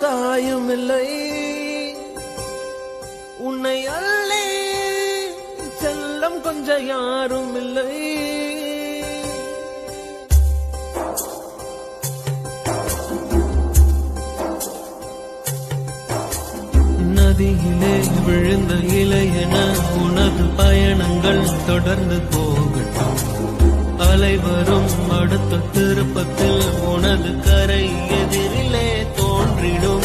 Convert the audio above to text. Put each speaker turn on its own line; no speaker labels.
தாயும் இல்லை, உன்னை அல்லே செல்லம் கொஞ்சம் யாரும் இல்லை. நதியிலே விழுந்த இலையென உனது பயணங்கள் தொடர்ந்து போகட்டும். அலை வரும் அடுத்த திருப்பத்தில் உனது கரை எதிரிலே தோன்றிடும்.